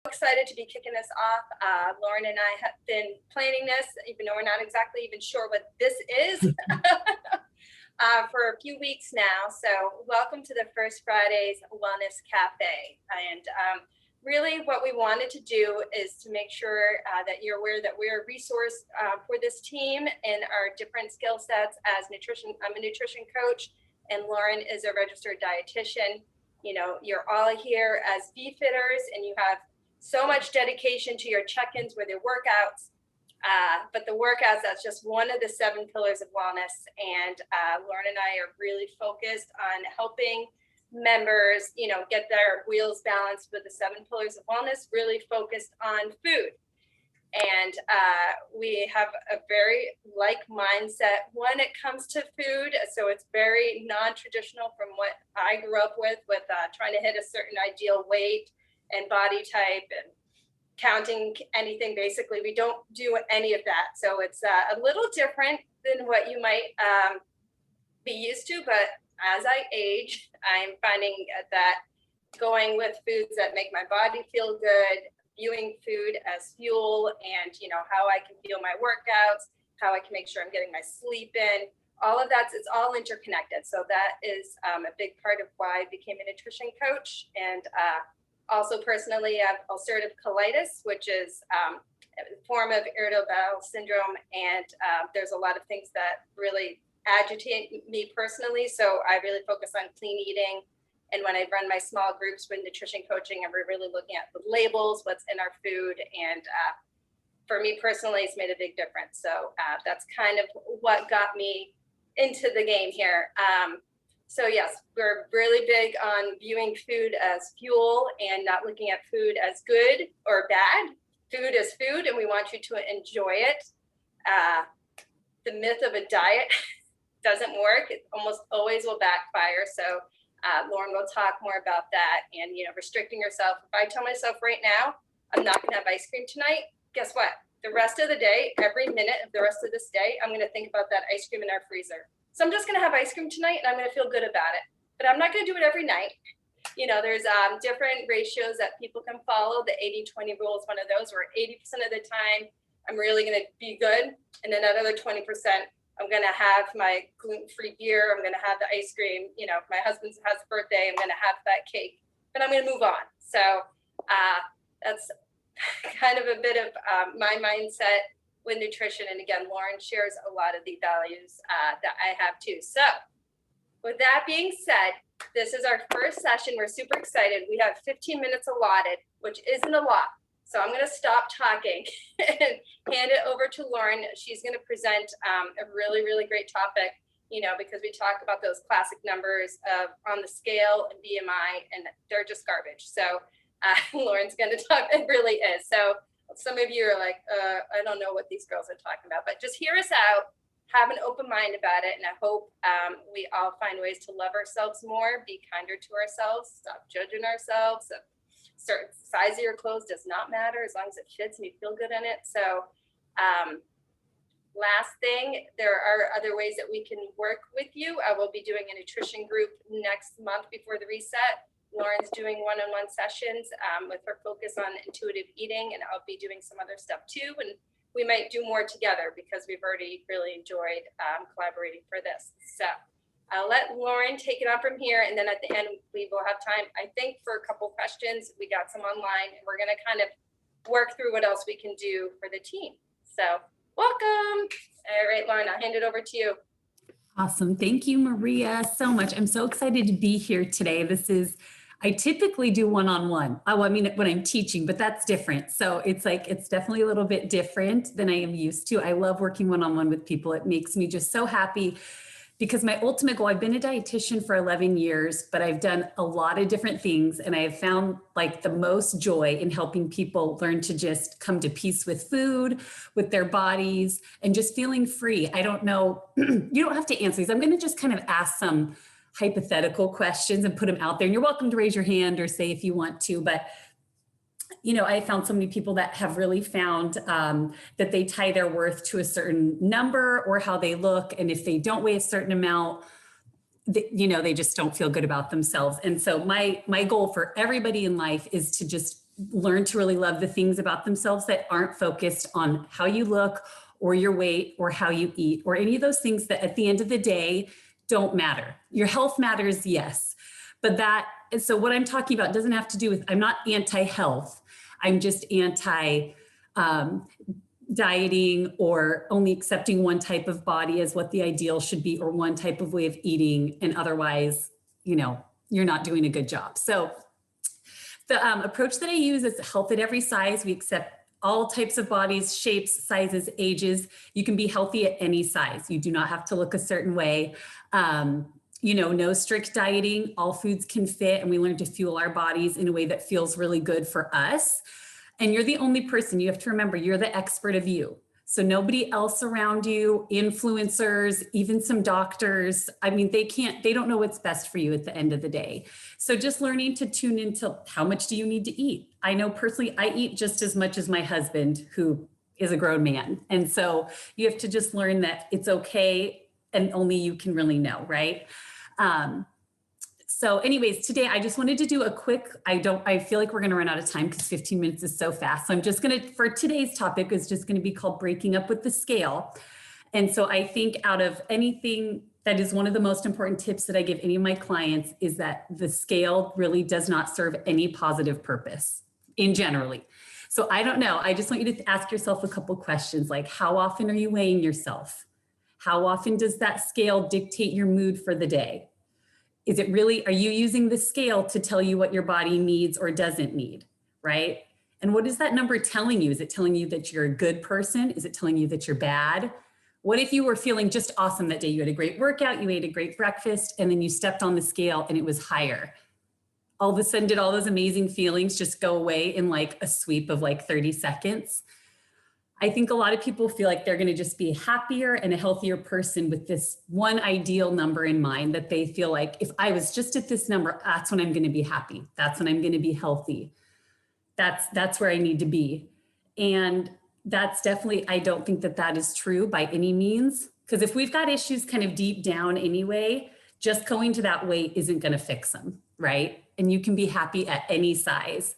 Excited to be kicking this off. Lauren and I have been planning this, even though we're not exactly even sure what this is, for a few weeks now. So welcome to the First Fridays Wellness Cafe. And really what we wanted to do is to make sure that you're aware that we're a resource for this team and our different skill sets as nutrition. I'm a nutrition coach and Lauren is a registered dietitian. You know, you're all here as VFitters and you have so much dedication to your check-ins with your workouts, but the workouts, that's just one of the 7 pillars of wellness. And Lauren and I are really focused on helping members, you know, get their wheels balanced with the 7 pillars of wellness, really focused on food. And we have a very like mindset when it comes to food. So it's very non-traditional from what I grew up with trying to hit a certain ideal weight and body type and counting anything. Basically, we don't do any of that. So it's a little different than what you might be used to. But as I age, I'm finding that going with foods that make my body feel good, viewing food as fuel and, you know, how I can feel my workouts, how I can make sure I'm getting my sleep in, all of that, it's all interconnected. So that is a big part of why I became a nutrition coach. And also personally, I have ulcerative colitis, which is a form of irritable bowel syndrome. And there's a lot of things that really agitate me personally. So I really focus on clean eating. And when I run my small groups with nutrition coaching, and we're really looking at the labels, what's in our food. And for me personally, it's made a big difference. So that's kind of what got me into the game here. So yes, we're really big on viewing food as fuel and not looking at food as good or bad. Food is food and we want you to enjoy it. The myth of a diet doesn't work. It almost always will backfire. So Lauren will talk more about that and, you know, restricting yourself. If I tell myself right now, I'm not gonna have ice cream tonight, guess what? The rest of the day, every minute of the rest of this day, I'm gonna think about that ice cream in our freezer. So I'm just gonna have ice cream tonight and I'm gonna feel good about it. But I'm not gonna do it every night. You know, there's different ratios that people can follow. The 80-20 rule is one of those where 80% of the time I'm really gonna be good. And then another 20%, I'm gonna have my gluten-free beer, I'm gonna have the ice cream. You know, if my husband has a birthday, I'm gonna have that cake, but I'm gonna move on. So that's kind of a bit of my mindset with nutrition. And again, Lauren shares a lot of the values that I have too. So with that being said, this is our first session. We're super excited. We have 15 minutes allotted, which isn't a lot. So I'm going to stop talking and hand it over to Lauren. She's going to present a really, really great topic, you know, because we talk about those classic numbers of on the scale and BMI, and they're just garbage. So Lauren's going to talk. It really is. So some of you are like, I don't know what these girls are talking about, but just hear us out, have an open mind about it. And I hope we all find ways to love ourselves more, be kinder to ourselves, stop judging ourselves. Certain size of your clothes does not matter as long as it fits and you feel good in it. So last thing, there are other ways that we can work with you. I will be doing a nutrition group next month before the reset. Lauren's doing one-on-one sessions with her focus on intuitive eating, and I'll be doing some other stuff too. And we might do more together because we've already really enjoyed collaborating for this. So I'll let Lauren take it on from here. And then at the end, we will have time, I think, for a couple questions. We got some online and we're gonna kind of work through what else we can do for the team. So welcome. All right, Lauren, I'll hand it over to you. Awesome. Thank you, Maria, so much. I'm so excited to be here today. I typically do one-on-one. Oh, I mean, when I'm teaching, but that's different. So it's definitely a little bit different than I am used to. I love working one-on-one with people. It makes me just so happy because my ultimate goal, I've been a dietitian for 11 years, but I've done a lot of different things. And I have found like the most joy in helping people learn to just come to peace with food, with their bodies, and just feeling free. I don't know, you don't have to answer these. I'm going to just kind of ask some hypothetical questions and put them out there. And you're welcome to raise your hand or say if you want to, but you know, I found so many people that have really found that they tie their worth to a certain number or how they look. And if they don't weigh a certain amount, they just don't feel good about themselves. And so my goal for everybody in life is to just learn to really love the things about themselves that aren't focused on how you look or your weight or how you eat or any of those things that at the end of the day don't matter. Your health matters, yes. But so what I'm talking about doesn't have to do with, I'm not anti-health. I'm just anti dieting or only accepting one type of body as what the ideal should be or one type of way of eating. And otherwise, you're not doing a good job. So the approach that I use is health at every size. We accept all types of bodies, shapes, sizes, ages. You can be healthy at any size. You do not have to look a certain way. No strict dieting, all foods can fit, and we learn to fuel our bodies in a way that feels really good for us. And you're the only person, you have to remember, you're the expert of you. So nobody else around you, influencers, even some doctors, they don't know what's best for you at the end of the day. So just learning to tune into how much do you need to eat? I know personally, I eat just as much as my husband, who is a grown man. And so you have to just learn that it's okay and only you can really know, right? So anyways, today I just wanted to do a quick, I feel like we're going to run out of time because 15 minutes is so fast. So I'm just going to, for today's topic is just going to be called breaking up with the scale. And so I think out of anything, that is one of the most important tips that I give any of my clients is that the scale really does not serve any positive purpose in generally. So I don't know. I just want you to ask yourself a couple questions like, how often are you weighing yourself? How often does that scale dictate your mood for the day? Is it really, are you using the scale to tell you what your body needs or doesn't need, right? And what is that number telling you? Is it telling you that you're a good person? Is it telling you that you're bad? What if you were feeling just awesome that day? You had a great workout, you ate a great breakfast, and then you stepped on the scale and it was higher. All of a sudden, did all those amazing feelings just go away in like a sweep of like 30 seconds? I think a lot of people feel like they're going to just be happier and a healthier person with this one ideal number in mind that they feel like if I was just at this number, that's when I'm going to be happy. That's when I'm going to be healthy. That's where I need to be. And that's definitely, I don't think that that is true by any means. Because if we've got issues kind of deep down anyway, just going to that weight isn't going to fix them, right? And you can be happy at any size.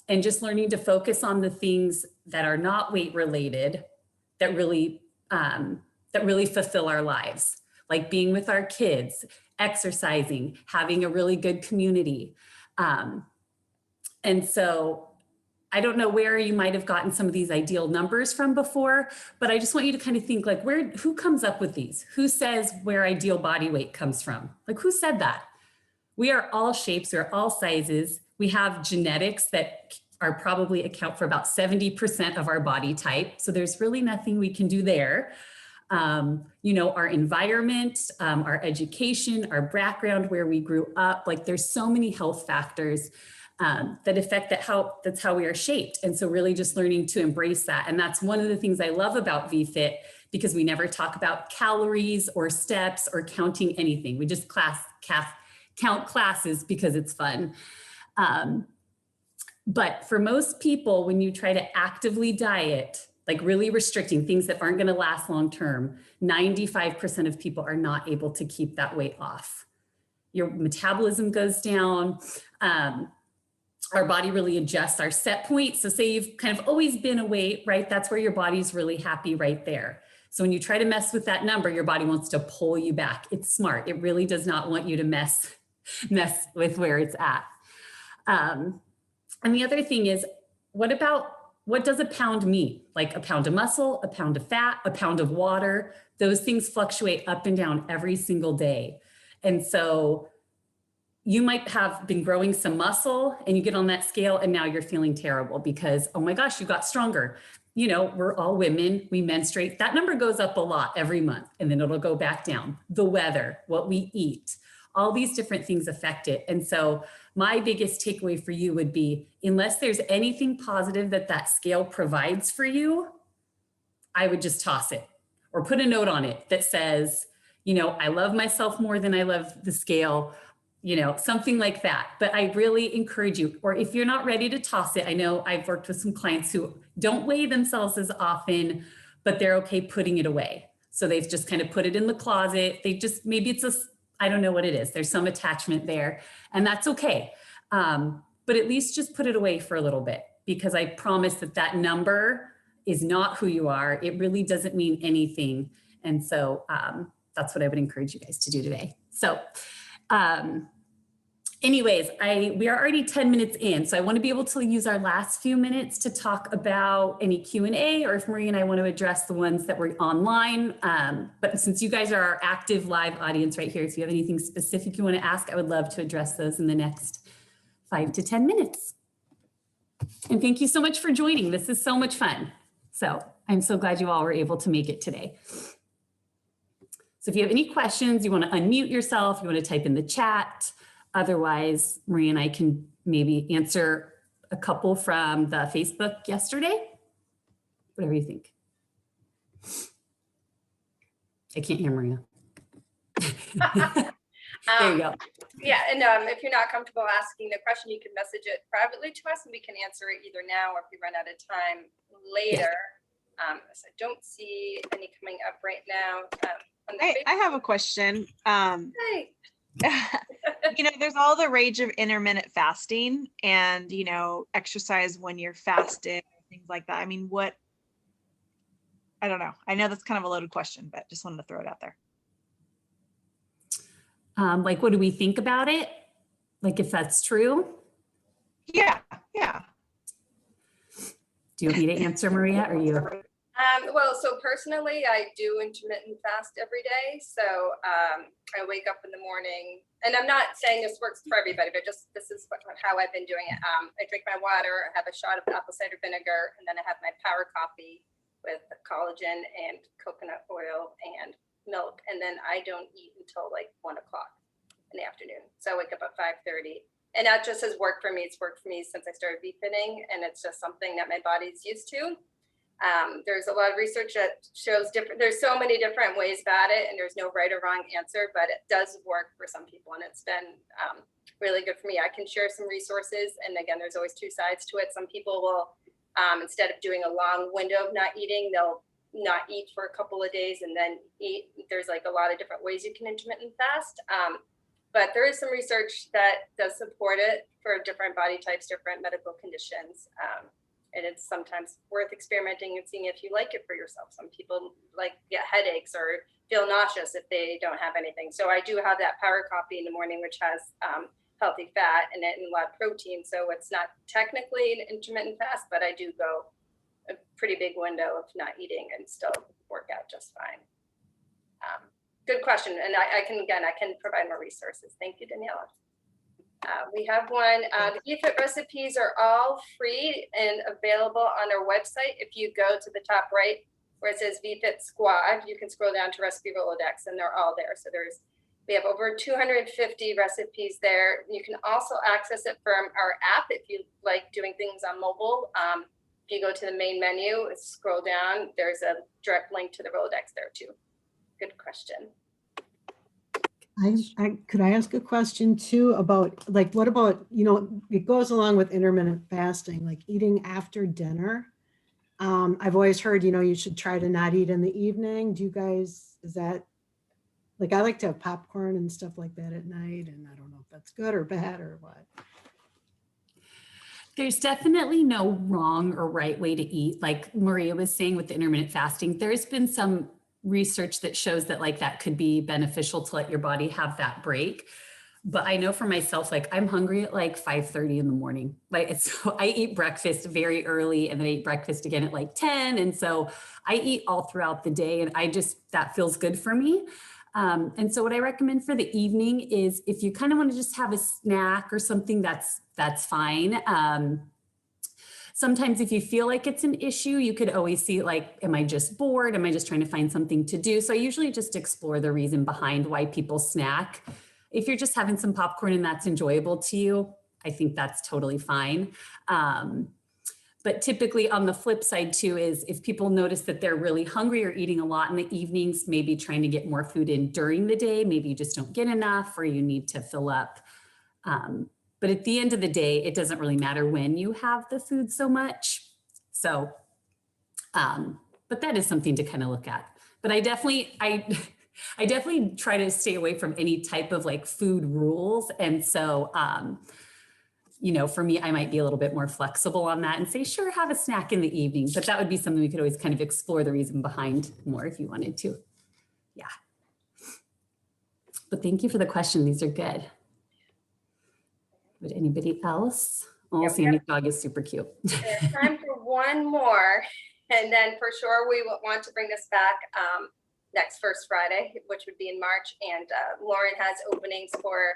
And just learning to focus on the things that are not weight related that really fulfill our lives, like being with our kids, exercising, having a really good community. And so I don't know where you might have gotten some of these ideal numbers from before, but I just want you to kind of think like who comes up with these? Who says where ideal body weight comes from? Like who said that? We are all shapes, we're all sizes. We have genetics that are probably account for about 70% of our body type. So there's really nothing we can do there. Our environment, our education, our background, where we grew up, like there's so many health factors that affect that's how we are shaped. And so really just learning to embrace that. And that's one of the things I love about VFit, because we never talk about calories or steps or counting anything. We just count classes because it's fun. But for most people, when you try to actively diet, like really restricting things that aren't going to last long term, 95% of people are not able to keep that weight off. Your metabolism goes down. Our body really adjusts our set point. So say you've kind of always been a weight, right? That's where your body's really happy right there. So when you try to mess with that number, your body wants to pull you back. It's smart. It really does not want you to mess with where it's at. And the other thing is, what does a pound mean? Like a pound of muscle, a pound of fat, a pound of water, those things fluctuate up and down every single day. And so you might have been growing some muscle and you get on that scale and now you're feeling terrible because, oh my gosh, you got stronger. We're all women, we menstruate. That number goes up a lot every month and then it'll go back down. The weather, what we eat, all these different things affect it. And so my biggest takeaway for you would be, unless there's anything positive that scale provides for you, I would just toss it or put a note on it that says, I love myself more than I love the scale, something like that. But I really encourage you, or if you're not ready to toss it, I know I've worked with some clients who don't weigh themselves as often, but they're okay putting it away. So they've just kind of put it in the closet. Maybe it's I don't know what it is. There's some attachment there and that's okay. but at least just put it away for a little bit, because I promise that that number is not who you are. It really doesn't mean anything. And so that's what I would encourage you guys to do today. So anyways, we are already 10 minutes in, so I want to be able to use our last few minutes to talk about any Q&A, or if Marie and I want to address the ones that were online. But since you guys are our active live audience right here, if you have anything specific you want to ask, I would love to address those in the next 5 to 10 minutes. And thank you so much for joining. This is so much fun. So I'm so glad you all were able to make it today. So if you have any questions, you want to unmute yourself, you want to type in the chat. Otherwise, Marie and I can maybe answer a couple from the Facebook yesterday. Whatever you think. I can't hear Maria. There you go. Yeah, and if you're not comfortable asking the question, you can message it privately to us and we can answer it either now or if we run out of time later. So I don't see any coming up right now. I have a question. Hey. There's all the rage of intermittent fasting and, exercise when you're fasting, things like that. I mean, I don't know. I know that's kind of a loaded question, but just wanted to throw it out there. Like, what do we think about it? Like, if that's true? Yeah. Do you want me to answer, Maria, or you? Well, so personally, I do intermittent fast every day. So I wake up in the morning, and I'm not saying this works for everybody, but this is how I've been doing it. I drink my water, I have a shot of apple cider vinegar, and then I have my power coffee with collagen and coconut oil and milk. And then I don't eat until like 1 o'clock in the afternoon. So I wake up at 5:30. And that just has worked for me. It's worked for me since I started VFitting, and it's just something that my body's used to. There's a lot of research that shows there's so many different ways about it, and there's no right or wrong answer, but it does work for some people, and it's been really good for me. I can share some resources, and again, there's always two sides to it. Some people will, instead of doing a long window of not eating, they'll not eat for a couple of days and then eat. There's like a lot of different ways you can intermittent fast. But there is some research that does support it for different body types, different medical conditions. And it's sometimes worth experimenting and seeing if you like it for yourself. Some people get headaches or feel nauseous if they don't have anything. So I do have that power coffee in the morning, which has healthy fat in it and a lot of protein. So it's not technically an intermittent fast, but I do go a pretty big window of not eating and still work out just fine. Good question. And I can provide more resources. Thank you, Daniela. We have one. The VFit recipes are all free and available on our website. If you go to the top right where it says VFit Squad, you can scroll down to Recipe Rolodex and they're all there. So we have over 250 recipes there. You can also access it from our app if you like doing things on mobile. If you go to the main menu, scroll down, there's a direct link to the Rolodex there too. Good question. Could I ask a question too about what about, it goes along with intermittent fasting, like eating after dinner. I've always heard, you should try to not eat in the evening. Do you guys, is that I like to have popcorn and stuff like that at night, and I don't know if that's good or bad or what. There's definitely no wrong or right way to eat. Like Maria was saying with the intermittent fasting, there's been some research that shows that that could be beneficial to let your body have that break. But I know for myself, I'm hungry at 5:30 in the morning. So I eat breakfast very early and then I eat breakfast again at 10. And so I eat all throughout the day, and that feels good for me. And so what I recommend for the evening is if you kind of want to just have a snack or something, that's fine. Sometimes if you feel like it's an issue, you could always see am I just bored? Am I just trying to find something to do? So I usually just explore the reason behind why people snack. If you're just having some popcorn and that's enjoyable to you, I think that's totally fine. But typically on the flip side too is if people notice that they're really hungry or eating a lot in the evenings, maybe trying to get more food in during the day, maybe you just don't get enough or you need to fill up. But at the end of the day, it doesn't really matter when you have the food so much. So, but that is something to kind of look at. But I definitely try to stay away from any type of food rules. And so for me, I might be a little bit more flexible on that and say, sure, have a snack in the evening, but that would be something we could always kind of explore the reason behind more if you wanted to. Yeah. But thank you for the question. These are good. Would anybody else? Oh, Yeah, Sammy's dog is super cute. There's time for one more, and then for sure we will want to bring this back next first Friday, which would be in March. And Lauren has openings for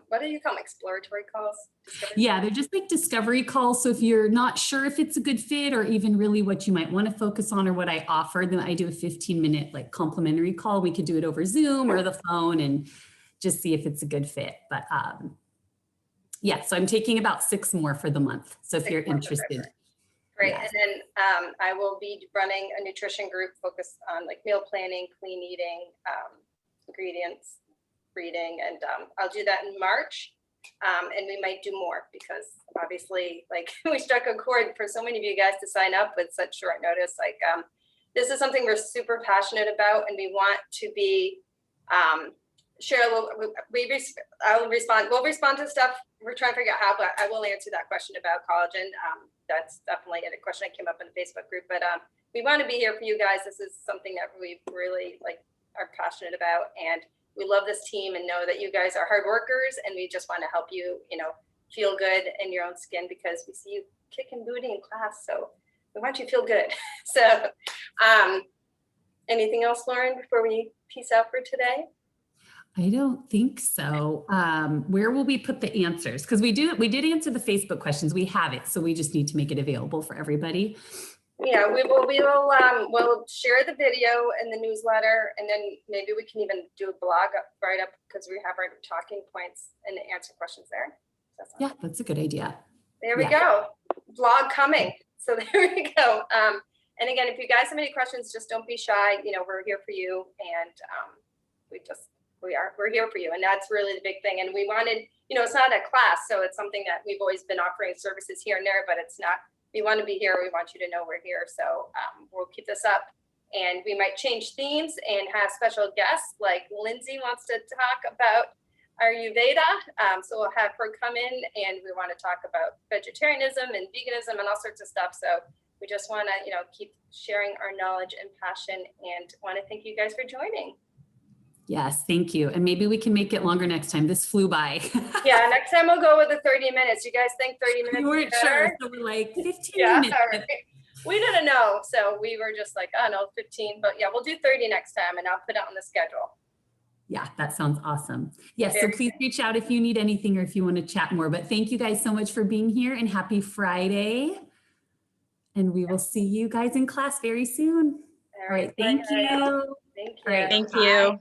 what do you call them? Exploratory calls? Discovery Yeah, calls? they're just like discovery calls. So if you're not sure if it's a good fit or even really what you might want to focus on or what I offer, then I do a 15-minute like complimentary call. We could do it over Zoom or the phone and just see if it's a good fit. But yeah, so I'm taking about 6 more for the month. So if 6 you're more for interested. February. Great. Yes. And then I will be running a nutrition group focused on like meal planning, clean eating, ingredients, reading, and I'll do that in March. And we might do more because obviously like we struck a chord for so many of you guys to sign up with such short notice. Like this is something we're super passionate about, and we want to be share a little. We'll respond to stuff. We're trying to figure out how, but I will answer that question about collagen. That's definitely a question that came up in the Facebook group, but we want to be here for you guys. This is something that we really are passionate about, and we love this team and know that you guys are hard workers, and we just want to help you, feel good in your own skin because we see you kicking booty in class. So we want you to feel good. So anything else, Lauren, before we peace out for today? I don't think so. Where will we put the answers? Because we did answer the Facebook questions. We have it. So we just need to make it available for everybody. Yeah, we'll share the video in the newsletter, and then maybe we can even do a blog right up because we have our talking points and answer questions there. Yeah, that's a good idea. There we go. Blog coming. So there we go. And again, if you guys have any questions, just don't be shy. We're here for you, and we're here for you, and that's really the big thing. And we wanted, it's not a class, so it's something that we've always been offering services here and there, but it's not. We want to be here. We want you to know we're here. So we'll keep this up, and we might change themes and have special guests. Like Lindsay wants to talk about Ayurveda. So we'll have her come in, and we want to talk about vegetarianism and veganism and all sorts of stuff. So we just want to, keep sharing our knowledge and passion, and want to thank you guys for joining. Yes, thank you. And maybe we can make it longer next time. This flew by. Yeah, next time we'll go with the 30 minutes. You guys think 30 minutes? We weren't sure, so we're like 15 yeah, minutes. Right. We didn't know, so we were just like, oh no, 15. But yeah, we'll do 30 next time, and I'll put it on the schedule. Yeah, that sounds awesome. Yes, so please reach out if you need anything or if you want to chat more. But thank you guys so much for being here, and happy Friday. And we will see you guys in class very soon. All right, thank you. Thank you. All right, Thank bye. you.